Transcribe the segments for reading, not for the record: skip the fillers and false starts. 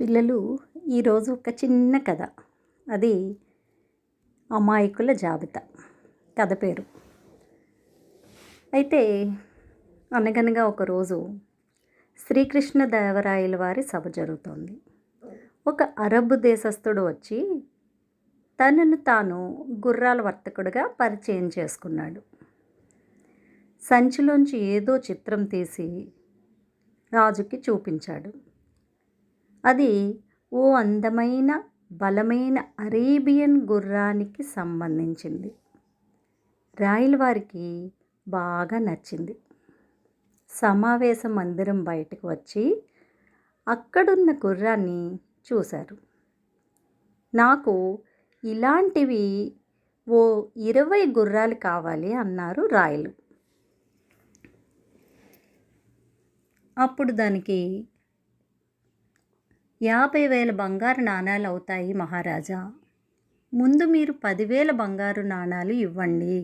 పిల్లలు ఈరోజు ఒక చిన్న కథ. అది అమాయకుల జాబితా. కథ పేరు. అయితే అనగనగా ఒకరోజు శ్రీకృష్ణదేవరాయల వారి సభ జరుగుతోంది. ఒక అరబ్ దేశస్థుడు వచ్చి తనను తాను గుర్రాల వర్తకుడిగా పరిచయం చేసుకున్నాడు. సంచిలోంచి ఏదో చిత్రం తీసి రాజుకి చూపించాడు. అది ఓ అందమైన బలమైన అరేబియన్ గుర్రానికి సంబంధించింది. రాయల వారికి బాగా నచ్చింది. సమావేశ మందిరం బయటకు వచ్చి అక్కడున్న గుర్రాన్ని చూశారు. నాకు ఇలాంటివి ఓ 20 గుర్రాలు కావాలి అన్నారు రాయలు. అప్పుడు దానికి 50,000 బంగారు నాణాలు అవుతాయి మహారాజా. ముందు మీరు 10,000 బంగారు నాణాలు ఇవ్వండి.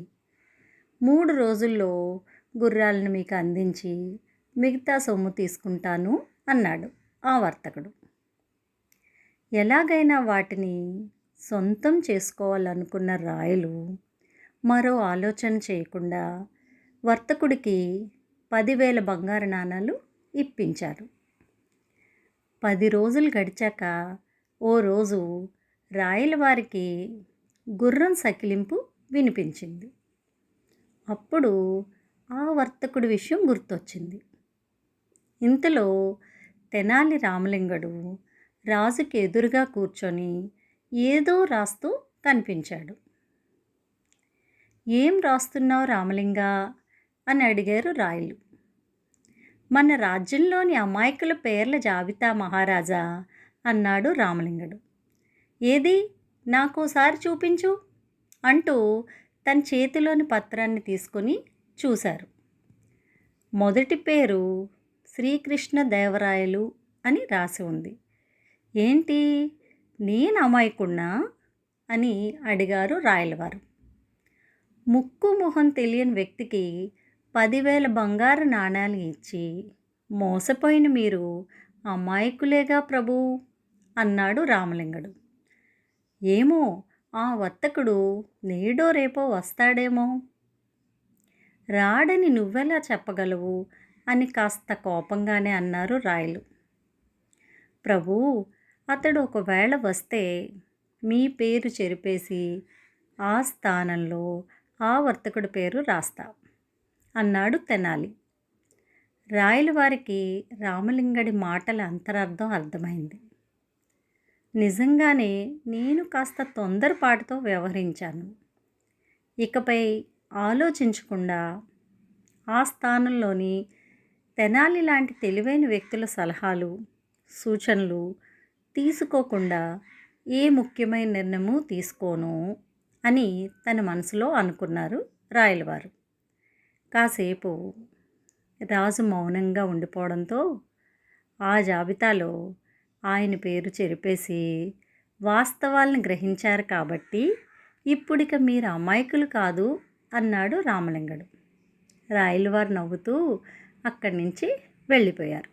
3 రోజుల్లో గుర్రాలను మీకు అందించి మిగతా సొమ్ము తీసుకుంటాను అన్నాడు ఆ వర్తకుడు. ఎలాగైనా వాటిని సొంతం చేసుకోవాలనుకున్న రాయలు మరో ఆలోచన చేయకుండా వర్తకుడికి 10,000 బంగారు నాణాలు ఇప్పించారు. 10 రోజులు గడిచాక ఓ రోజు రాయల వారికి గుర్రం సకిలింపు వినిపించింది. అప్పుడు ఆ వర్తకుడి విషయం గుర్తొచ్చింది. ఇంతలో తెనాలి రామలింగడు రాజుకి ఎదురుగా కూర్చొని ఏదో రాస్తూ కనిపించాడు. ఏం రాస్తున్నావు రామలింగా అని అడిగారు రాయలు. మన రాజ్యంలోని అమాయకుల పేర్ల జాబితా మహారాజా అన్నాడు రామలింగడు. ఏది నాకోసారి చూపించు అంటూ తన చేతిలోని పత్రాన్ని తీసుకొని చూశారు. మొదటి పేరు శ్రీకృష్ణదేవరాయలు అని రాసి ఉంది. ఏంటి, నేను అమాయకున్నా అని అడిగారు రాయలవారు. ముక్కు మొహం తెలియని వ్యక్తికి 10,000 బంగారు నాణాలు ఇచ్చి మోసపోయిన మీరు అమాయకులేగా ప్రభు అన్నాడు రామలింగడు. ఏమో, ఆ వర్తకుడు నేడో రేపో వస్తాడేమో. రాడని నువ్వెలా చెప్పగలవు అని కాస్త కోపంగానే అన్నారు రాయలు. ప్రభు, అతడు ఒకవేళ వస్తే మీ పేరు చెరిపేసి ఆ స్థానంలో ఆ వర్తకుడి పేరు రాస్తా అన్నాడు తెనాలి. రాయల వారికి రామలింగడి మాటల అంతరార్థం అర్థమైంది. నిజంగానే నేను కాస్త తొందరపాటుతో వ్యవహరించాను. ఇకపై ఆలోచించకుండా ఆ స్థానంలోని తెనాలి లాంటి తెలివైన వ్యక్తుల సలహాలు సూచనలు తీసుకోకుండా ఏ ముఖ్యమైన నిర్ణయము తీసుకోను అని తన మనసులో అనుకున్నారు రాయలవారు. కాసేపు రాజు మౌనంగా ఉండిపోవడంతో ఆ జాబితాలో ఆయన పేరు చెరిపేసి వాస్తవాలను గ్రహించారు కాబట్టి ఇప్పుడిక మీరు అమాయకులు కాదు అన్నాడు రామలింగడు. రాయలవారు నవ్వుతూ అక్కడి నుంచి వెళ్ళిపోయారు.